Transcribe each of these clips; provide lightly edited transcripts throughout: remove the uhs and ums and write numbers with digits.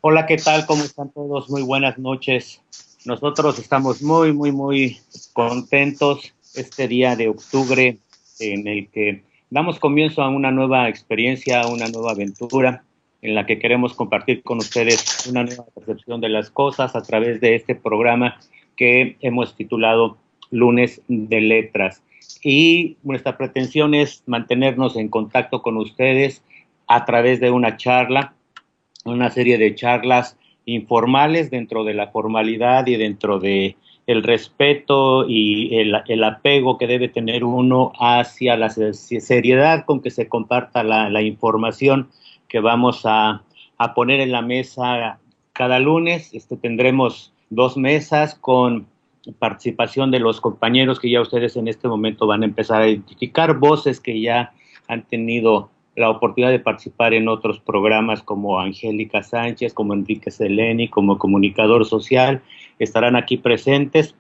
Hola, ¿qué tal? ¿Cómo están todos? Muy buenas noches. Nosotros estamos muy contentos este día de octubre en el que damos comienzo a una nueva experiencia, a una nueva aventura en la que queremos compartir con ustedes una nueva percepción de las cosas a través de este programa que hemos titulado Lunes de Letras. Y nuestra pretensión es mantenernos en contacto con ustedes a través de una serie de charlas informales dentro de la formalidad y dentro de el respeto y el apego que debe tener uno hacia la seriedad con que se comparta la información que vamos a poner en la mesa cada lunes. Tendremos 2 mesas con participación de los compañeros que ya ustedes en este momento van a empezar a identificar, voces que ya han tenido la oportunidad de participar en otros programas como Angélica Sánchez, como Enrique Seleni, como comunicador social, estarán aquí presentes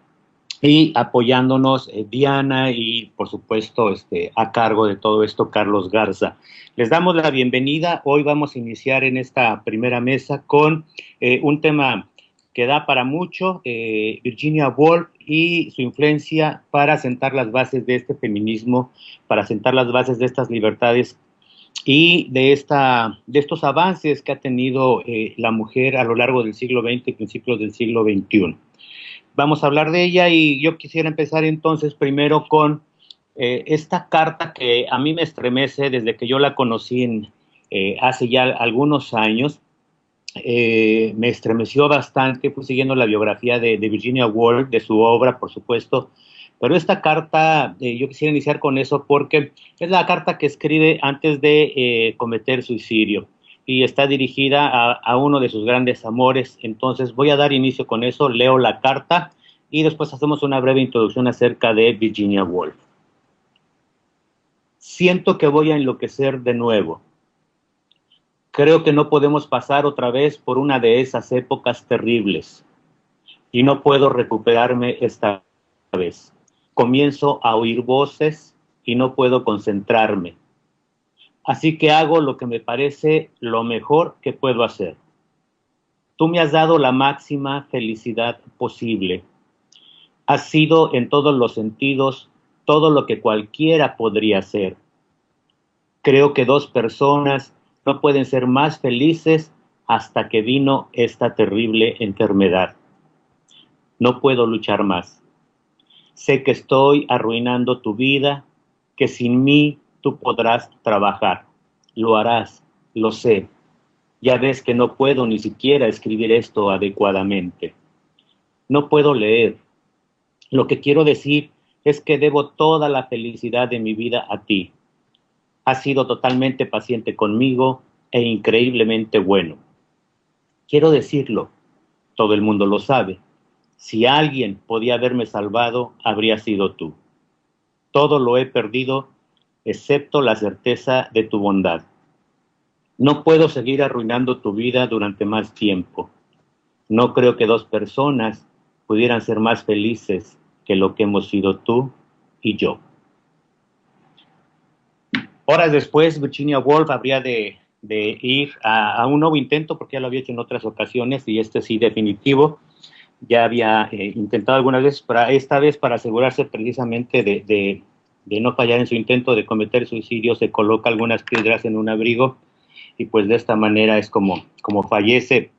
y apoyándonos Diana y por supuesto a cargo de todo esto Carlos Garza. Les damos la bienvenida. Hoy vamos a iniciar en esta primera mesa con un tema que da para mucho, Virginia Woolf y su influencia para sentar las bases de este feminismo, para sentar las bases de estas libertades y de estos avances que ha tenido la mujer a lo largo del siglo XX y principios del siglo XXI. Vamos a hablar de ella y yo quisiera empezar entonces primero con esta carta que a mí me estremece desde que yo la conocí hace ya algunos años. Me estremeció bastante, fui siguiendo la biografía de Virginia Woolf, de su obra, por supuesto, pero esta carta, yo quisiera iniciar con eso porque es la carta que escribe antes de cometer suicidio y está dirigida a uno de sus grandes amores. Entonces voy a dar inicio con eso, leo la carta y después hacemos una breve introducción acerca de Virginia Woolf. Siento que voy a enloquecer de nuevo. Creo que no podemos pasar otra vez por una de esas épocas terribles y no puedo recuperarme esta vez. Comienzo a oír voces y no puedo concentrarme. Así que hago lo que me parece lo mejor que puedo hacer. Tú me has dado la máxima felicidad posible. Has sido en todos los sentidos todo lo que cualquiera podría ser. Creo que 2 personas no pueden ser más felices hasta que vino esta terrible enfermedad. No puedo luchar más. Sé que estoy arruinando tu vida, que sin mí tú podrás trabajar. Lo harás, lo sé. Ya ves que no puedo ni siquiera escribir esto adecuadamente. No puedo leer. Lo que quiero decir es que debo toda la felicidad de mi vida a ti. Has sido totalmente paciente conmigo e increíblemente bueno. Quiero decirlo, todo el mundo lo sabe. Si alguien podía haberme salvado, habría sido tú. Todo lo he perdido, excepto la certeza de tu bondad. No puedo seguir arruinando tu vida durante más tiempo. No creo que 2 personas pudieran ser más felices que lo que hemos sido tú y yo. Horas después, Virginia Woolf habría de ir a un nuevo intento, porque ya lo había hecho en otras ocasiones, y sí definitivo. Ya había intentado algunas veces, pero esta vez para asegurarse precisamente de no fallar en su intento de cometer suicidio, se coloca algunas piedras en un abrigo, y pues de esta manera es como fallece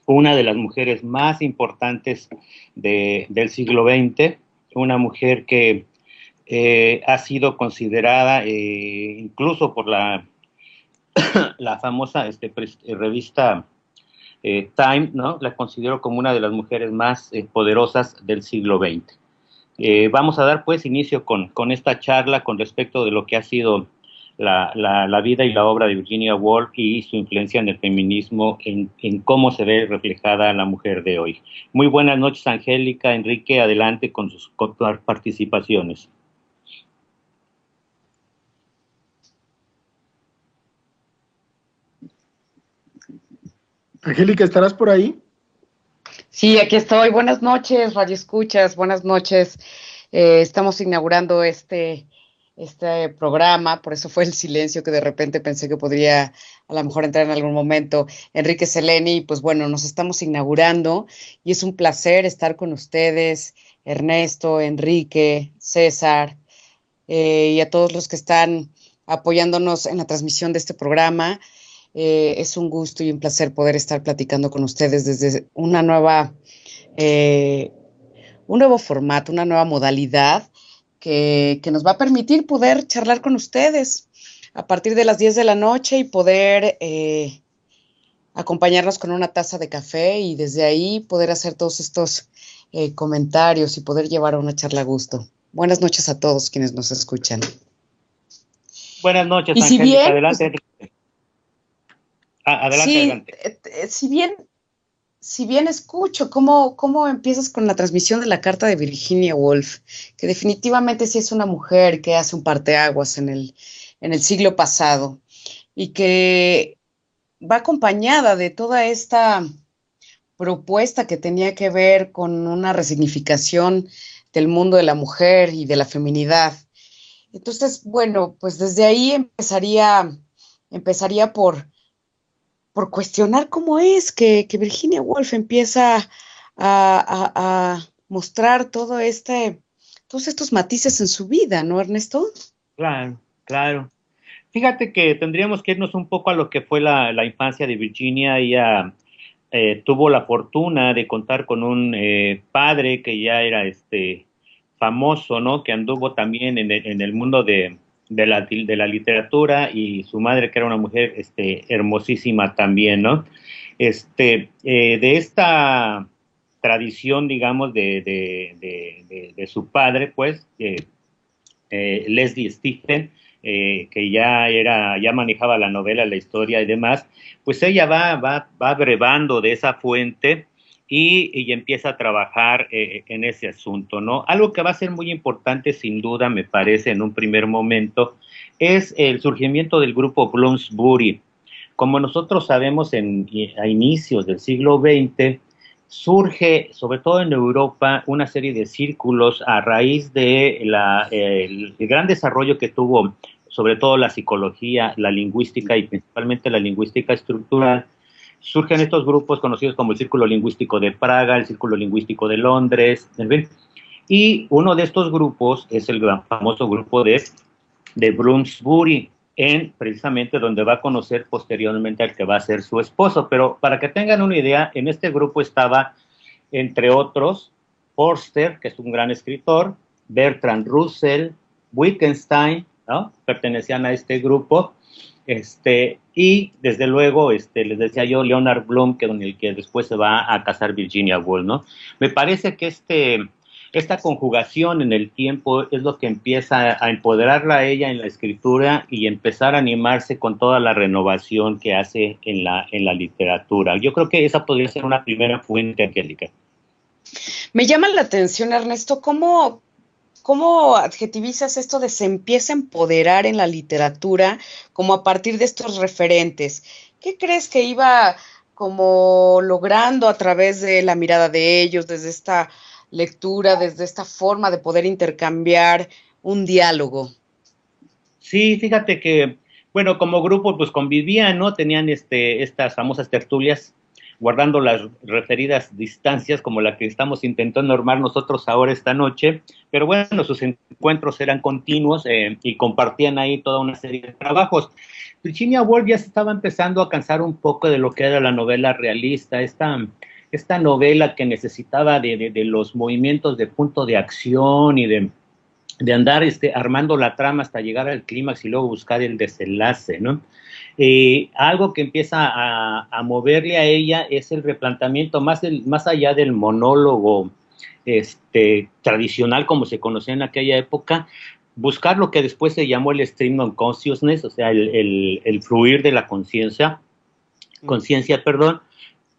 una de las mujeres más importantes del siglo XX, una mujer que ha sido considerada incluso por la famosa revista Time, ¿no? La considero como una de las mujeres más poderosas del siglo XX. Vamos a dar pues inicio con esta charla con respecto de lo que ha sido la vida y la obra de Virginia Woolf y su influencia en el feminismo, en cómo se ve reflejada la mujer de hoy. Muy buenas noches, Angélica, Enrique, adelante con sus participaciones. Angélica, ¿estarás por ahí? Sí, aquí estoy. Buenas noches, Radio Escuchas, buenas noches. Estamos inaugurando este este programa, por eso fue el silencio que de repente pensé que podría a lo mejor entrar en algún momento Enrique Seleni, y pues bueno, nos estamos inaugurando y es un placer estar con ustedes, Ernesto, Enrique, César, y a todos los que están apoyándonos en la transmisión de este programa. Es un gusto y un placer poder estar platicando con ustedes desde un nuevo formato, una nueva modalidad que nos va a permitir poder charlar con ustedes a partir de las 10 de la noche y poder acompañarnos con una taza de café y desde ahí poder hacer todos estos comentarios y poder llevar a una charla a gusto. Buenas noches a todos quienes nos escuchan. Buenas noches, y si Angélica. bien, Adelante, Enrique. Adelante, sí, adelante. Si bien escucho cómo empiezas con la transmisión de la carta de Virginia Woolf, que definitivamente sí es una mujer que hace un parteaguas en el siglo pasado y que va acompañada de toda esta propuesta que tenía que ver con una resignificación del mundo de la mujer y de la feminidad. Entonces, bueno, pues desde ahí empezaría por cuestionar cómo es que Virginia Woolf empieza a mostrar todos estos matices en su vida, ¿no, Ernesto? Claro, claro. Fíjate que tendríamos que irnos un poco a lo que fue la infancia de Virginia. Ella tuvo la fortuna de contar con un padre que ya era famoso, ¿no? Que anduvo también en el mundo de la literatura, y su madre, que era una mujer hermosísima también, ¿no? De esta tradición, digamos, de su padre, pues, Leslie Stephen, que ya manejaba la novela, la historia y demás, pues ella va brevando de esa fuente y empieza a trabajar en ese asunto, ¿no? Algo que va a ser muy importante, sin duda, me parece, en un primer momento, es el surgimiento del grupo Bloomsbury. Como nosotros sabemos, a inicios del siglo XX, surge, sobre todo en Europa, una serie de círculos a raíz de el gran desarrollo que tuvo, sobre todo la psicología, la lingüística y principalmente la lingüística estructural. Surgen estos grupos conocidos como el Círculo Lingüístico de Praga, el Círculo Lingüístico de Londres, en fin. Y uno de estos grupos es el famoso grupo de Bloomsbury, precisamente donde va a conocer posteriormente al que va a ser su esposo. Pero para que tengan una idea, en este grupo estaba, entre otros, Forster, que es un gran escritor, Bertrand Russell, Wittgenstein, ¿no? Pertenecían a este grupo, y desde luego, les decía yo, Leonard Bloom, con el que después se va a casar Virginia Woolf, ¿no? Me parece que esta conjugación en el tiempo es lo que empieza a empoderarla a ella en la escritura y empezar a animarse con toda la renovación que hace en la literatura. Yo creo que esa podría ser una primera fuente, Angélica. Me llama la atención, Ernesto, ¿cómo adjetivizas esto de se empieza a empoderar en la literatura como a partir de estos referentes? ¿Qué crees que iba como logrando a través de la mirada de ellos, desde esta lectura, desde esta forma de poder intercambiar un diálogo? Sí, fíjate que, bueno, como grupo pues convivían, ¿no? Tenían estas famosas tertulias, guardando las referidas distancias como la que estamos intentando armar nosotros ahora esta noche, pero bueno, sus encuentros eran continuos, y compartían ahí toda una serie de trabajos. Virginia Woolf ya se estaba empezando a cansar un poco de lo que era la novela realista, esta novela que necesitaba de los movimientos de punto de acción y de andar armando la trama hasta llegar al clímax y luego buscar el desenlace, ¿no? Algo que empieza a moverle a ella es el replanteamiento más allá del monólogo tradicional como se conocía en aquella época, buscar lo que después se llamó el stream of consciousness, o sea, el fluir de la conciencia, perdón,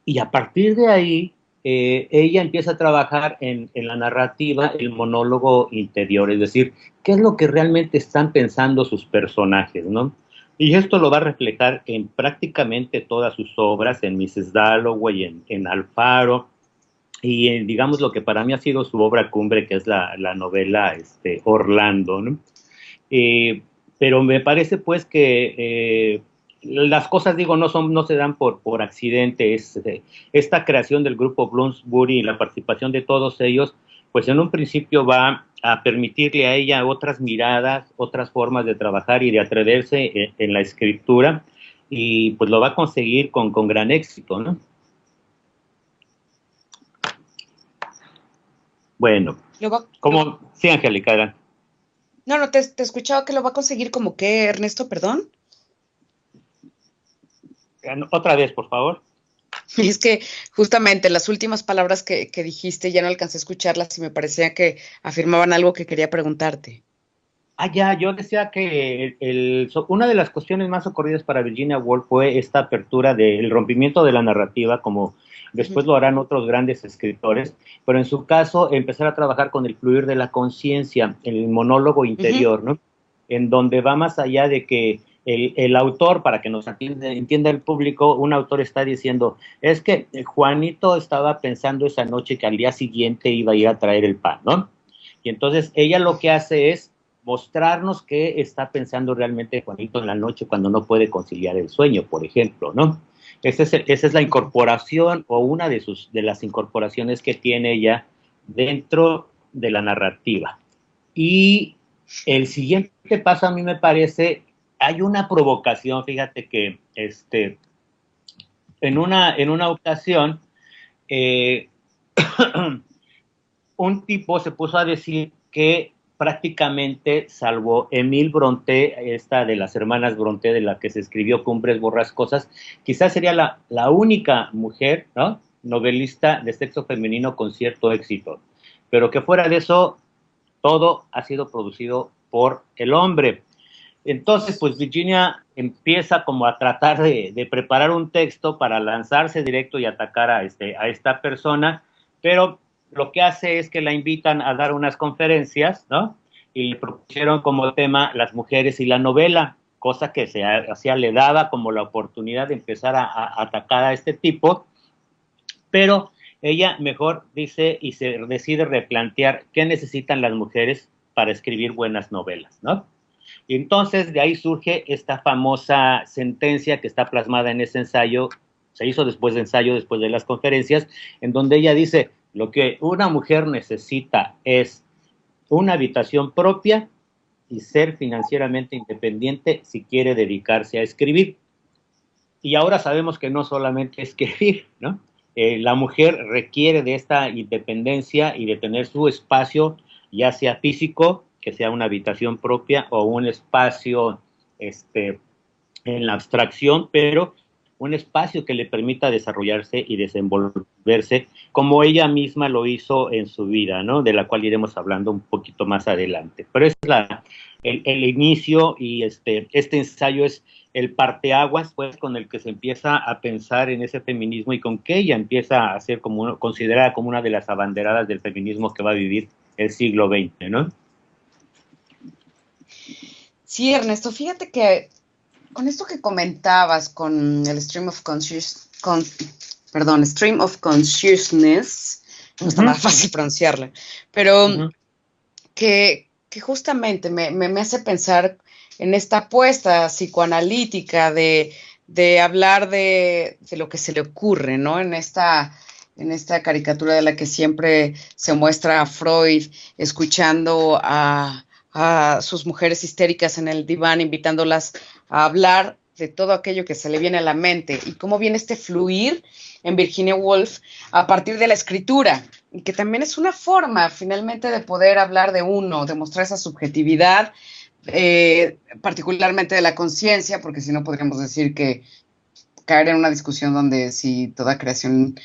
y a partir de ahí ella empieza a trabajar en la narrativa, el monólogo interior, es decir, qué es lo que realmente están pensando sus personajes, ¿no? Y esto lo va a reflejar en prácticamente todas sus obras, en Mrs. Dalloway, en Alfaro, y en, digamos, lo que para mí ha sido su obra cumbre, que es la novela Orlando, ¿no? Pero me parece pues que las cosas, digo, no se dan por accidente. Esta creación del grupo Bloomsbury y la participación de todos ellos, pues en un principio va a permitirle a ella otras miradas, otras formas de trabajar y de atreverse en la escritura, y pues lo va a conseguir con gran éxito, ¿no? Bueno, sí, Angélica. No, te he escuchado que lo va a conseguir como que, Ernesto, perdón. Otra vez, por favor. Es que justamente las últimas palabras que dijiste ya no alcancé a escucharlas y me parecía que afirmaban algo que quería preguntarte. Ya, yo decía que una de las cuestiones más ocurridas para Virginia Woolf fue esta apertura del rompimiento de la narrativa, como después lo harán otros grandes escritores, pero en su caso empezar a trabajar con el fluir de la conciencia, el monólogo interior, ¿no? En donde va más allá de que el autor, para que nos entienda el público, un autor está diciendo, es que Juanito estaba pensando esa noche que al día siguiente iba a ir a traer el pan, ¿no? Y entonces ella lo que hace es mostrarnos qué está pensando realmente Juanito en la noche cuando no puede conciliar el sueño, por ejemplo, ¿no? Esa es la incorporación, o una de las incorporaciones que tiene ella dentro de la narrativa. Y el siguiente paso, a mí me parece, hay una provocación, fíjate que en una ocasión un tipo se puso a decir que prácticamente, salvo Emile Brontë, esta de las hermanas Brontë, de la que se escribió Cumbres Borrascosas, quizás sería la única mujer, ¿no?, novelista de sexo femenino con cierto éxito, pero que fuera de eso, todo ha sido producido por el hombre. Entonces, pues Virginia empieza como a tratar de preparar un texto para lanzarse directo y atacar a esta persona, pero lo que hace es que la invitan a dar unas conferencias, ¿no? Y le propusieron como tema las mujeres y la novela, cosa que le daba como la oportunidad de empezar a atacar a este tipo, pero ella mejor dice y se decide replantear qué necesitan las mujeres para escribir buenas novelas, ¿no? Y entonces de ahí surge esta famosa sentencia que está plasmada en ese ensayo, se hizo después de las conferencias, en donde ella dice, lo que una mujer necesita es una habitación propia y ser financieramente independiente si quiere dedicarse a escribir. Y ahora sabemos que no solamente escribir, ¿no? La mujer requiere de esta independencia y de tener su espacio, ya sea físico, que sea una habitación propia, o un espacio en la abstracción, pero un espacio que le permita desarrollarse y desenvolverse como ella misma lo hizo en su vida, ¿no? De la cual iremos hablando un poquito más adelante. Pero es el inicio, y este ensayo es el parteaguas, pues, con el que se empieza a pensar en ese feminismo y con que ella empieza a ser considerada como una de las abanderadas del feminismo que va a vivir el siglo XX, ¿no? Sí, Ernesto, fíjate que con esto que comentabas con el Stream of Consciousness, no está nada fácil pronunciarlo, pero que justamente me hace pensar en esta apuesta psicoanalítica de hablar de lo que se le ocurre, ¿no? En esta caricatura de la que siempre se muestra a Freud escuchando a sus mujeres histéricas en el diván, invitándolas a hablar de todo aquello que se le viene a la mente, y cómo viene este fluir en Virginia Woolf a partir de la escritura, y que también es una forma finalmente de poder hablar de uno, de mostrar esa subjetividad, particularmente de la conciencia, porque si no podríamos decir que caer en una discusión donde si toda creación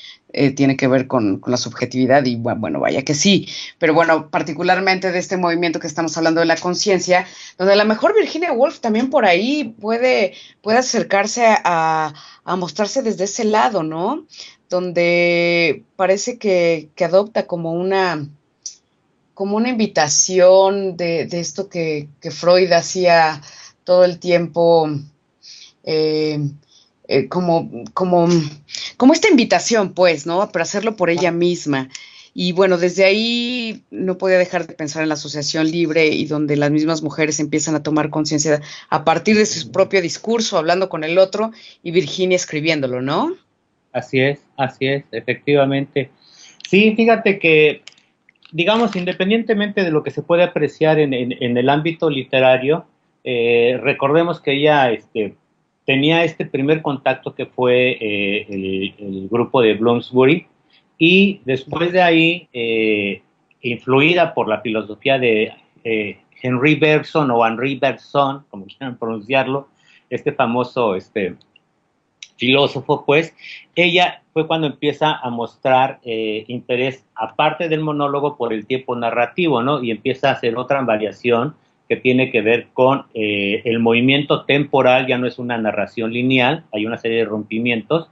tiene que ver con la subjetividad, y bueno, vaya que sí, pero bueno, particularmente de este movimiento que estamos hablando de la conciencia, donde a lo mejor Virginia Woolf también por ahí puede acercarse a mostrarse desde ese lado, ¿no? Donde parece que adopta como una invitación de esto que Freud hacía todo el tiempo, como esta invitación, pues, ¿no? Pero hacerlo por ella misma. Y bueno, desde ahí no podía dejar de pensar en la asociación libre y donde las mismas mujeres empiezan a tomar conciencia a partir de su propio discurso, hablando con el otro, y Virginia escribiéndolo, ¿no? Así es, efectivamente. Sí, fíjate que, digamos, independientemente de lo que se puede apreciar en el ámbito literario, recordemos que ella tenía este primer contacto que fue el grupo de Bloomsbury, y después de ahí, influida por la filosofía de Henri Bergson o Henri Bergson, como quieran pronunciarlo, este famoso filósofo, pues, ella fue cuando empieza a mostrar interés, aparte del monólogo, por el tiempo narrativo, ¿no? Y empieza a hacer otra variación que tiene que ver con el movimiento temporal. Ya no es una narración lineal, hay una serie de rompimientos,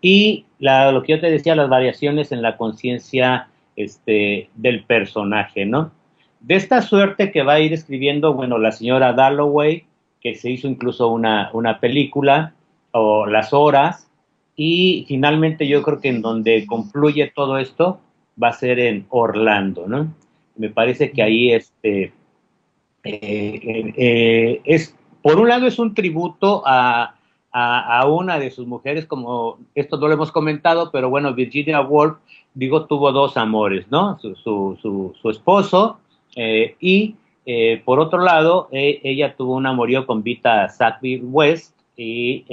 y lo que yo te decía, las variaciones en la conciencia del personaje, ¿no? De esta suerte que va a ir escribiendo, bueno, la señora Dalloway, que se hizo incluso una película, o Las Horas, y finalmente yo creo que en donde confluye todo esto va a ser en Orlando, ¿no? Me parece que ahí por un lado es un tributo a una de sus mujeres, como esto no lo hemos comentado, pero bueno, Virginia Woolf, digo, tuvo dos amores, ¿no? Su esposo, y por otro lado, ella tuvo un amorío con Vita Sackville West, y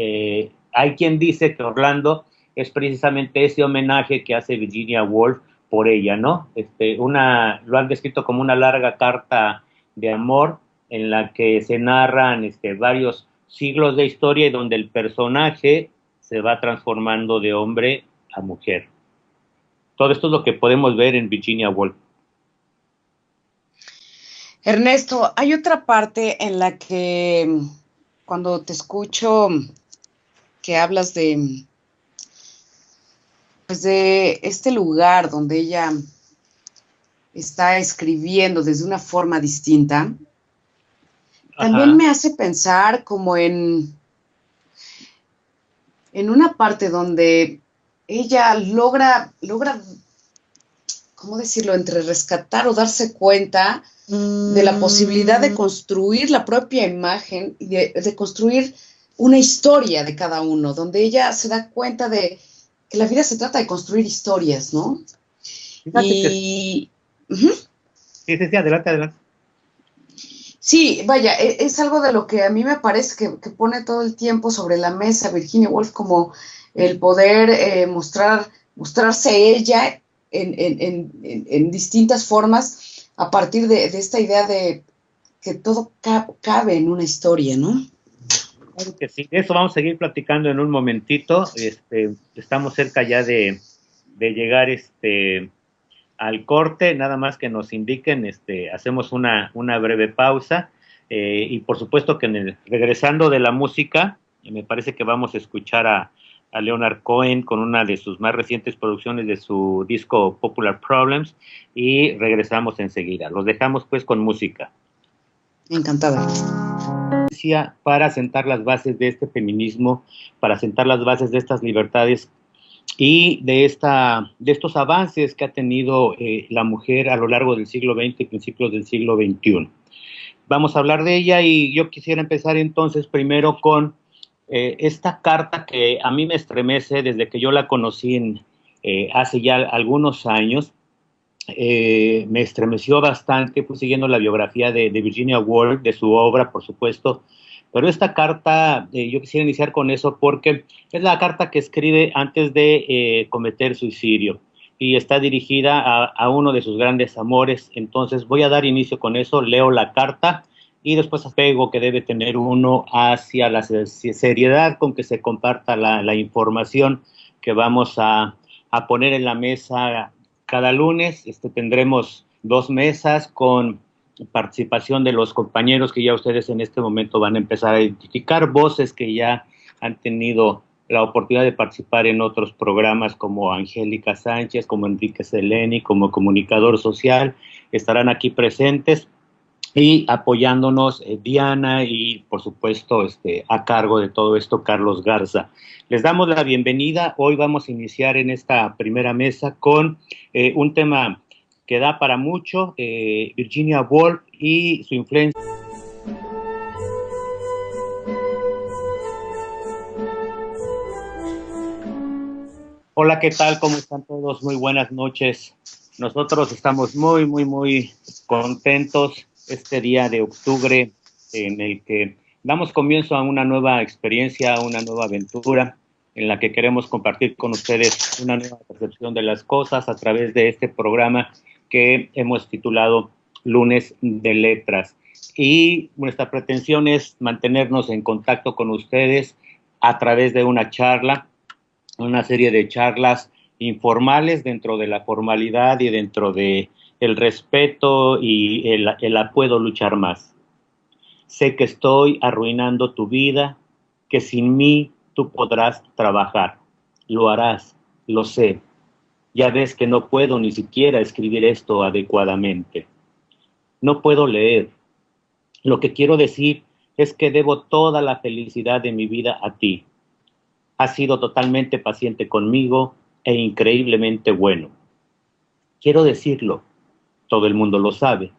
hay quien dice que Orlando es precisamente ese homenaje que hace Virginia Woolf por ella, ¿no? Lo han descrito como una larga carta de amor en la que se narran varios siglos de historia y donde el personaje se va transformando de hombre a mujer. Todo esto es lo que podemos ver en Virginia Woolf. Ernesto, hay otra parte en la que cuando te escucho que hablas pues de este lugar donde ella está escribiendo desde una forma distinta, también me hace pensar como en una parte donde ella logra, ¿cómo decirlo?, entre rescatar o darse cuenta de la posibilidad de construir la propia imagen y de construir una historia de cada uno, donde ella se da cuenta de que la vida se trata de construir historias, ¿no? Sí, adelante. Sí, vaya, es algo de lo que a mí me parece que pone todo el tiempo sobre la mesa Virginia Woolf, como el poder mostrarse ella en distintas formas a partir de esta idea de que todo cabe en una historia, ¿no? Claro que sí, de eso vamos a seguir platicando en un momentito. Estamos cerca ya de llegar al corte, nada más que nos indiquen, hacemos una breve pausa, y por supuesto que regresando de la música, me parece que vamos a escuchar a Leonard Cohen con una de sus más recientes producciones de su disco Popular Problems, y regresamos enseguida. Los dejamos pues con música. Encantada. Para sentar las bases de este feminismo, para sentar las bases de estas libertades y de estos avances que ha tenido la mujer a lo largo del siglo XX y principios del siglo XXI. Vamos a hablar de ella, y yo quisiera empezar entonces primero con esta carta que a mí me estremece desde que yo la conocí hace ya algunos años. Me estremeció bastante, fui siguiendo la biografía de Virginia Woolf, de su obra, por supuesto, pero esta carta, yo quisiera iniciar con eso porque es la carta que escribe antes de cometer suicidio, y está dirigida a uno de sus grandes amores. Entonces voy a dar inicio con eso, leo la carta y después apego que debe tener uno hacia la seriedad con que se comparta la información que vamos a poner en la mesa. Cada lunes tendremos 2 mesas con participación de los compañeros que ya ustedes en este momento van a empezar a identificar, voces que ya han tenido la oportunidad de participar en otros programas, como Angélica Sánchez, como Enrique Seleni, como comunicador social, estarán aquí presentes. y apoyándonos Diana y por supuesto a cargo de todo esto Carlos Garza. Les damos la bienvenida. Hoy vamos a iniciar en esta primera mesa con un tema que da para mucho, Virginia Woolf y su influencia. Hola, ¿qué tal? ¿Cómo están todos? Muy buenas noches. Nosotros estamos muy contentos este día de octubre en el que damos comienzo a una nueva experiencia, a una nueva aventura en la que queremos compartir con ustedes una nueva percepción de las cosas a través de este programa que hemos titulado Lunes de Letras. Y nuestra pretensión es mantenernos en contacto con ustedes a través de una charla, una serie de charlas informales dentro de la formalidad y dentro de el respeto y el puedo luchar más. Sé que estoy arruinando tu vida, que sin mí tú podrás trabajar. Lo harás, lo sé. Ya ves que no puedo ni siquiera escribir esto adecuadamente. No puedo leer. Lo que quiero decir es que debo toda la felicidad de mi vida a ti. Has sido totalmente paciente conmigo e increíblemente bueno. Quiero decirlo, todo el mundo lo sabe.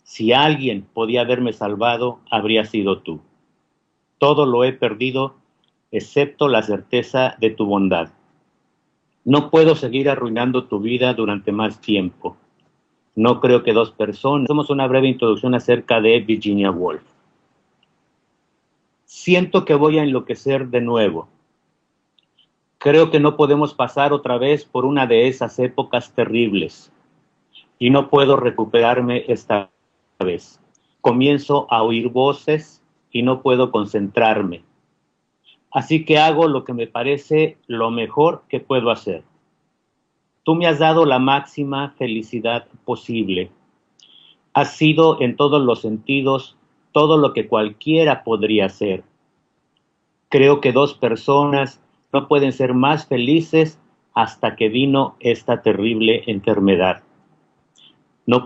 Si alguien podía haberme salvado, habría sido tú. Todo lo he perdido, excepto la certeza de tu bondad. No puedo seguir arruinando tu vida durante más tiempo. No creo que dos personas. Hacemos una breve introducción acerca de Virginia Woolf. Siento que voy a enloquecer de nuevo. Creo que no podemos pasar otra vez por una de esas épocas terribles. Y no puedo recuperarme esta vez. Comienzo a oír voces y no puedo concentrarme. Así que hago lo que me parece lo mejor que puedo hacer. Tú me has dado la máxima felicidad posible. Has sido en todos los sentidos todo lo que cualquiera podría ser. Creo que dos personas no pueden ser más felices hasta que vino esta terrible enfermedad.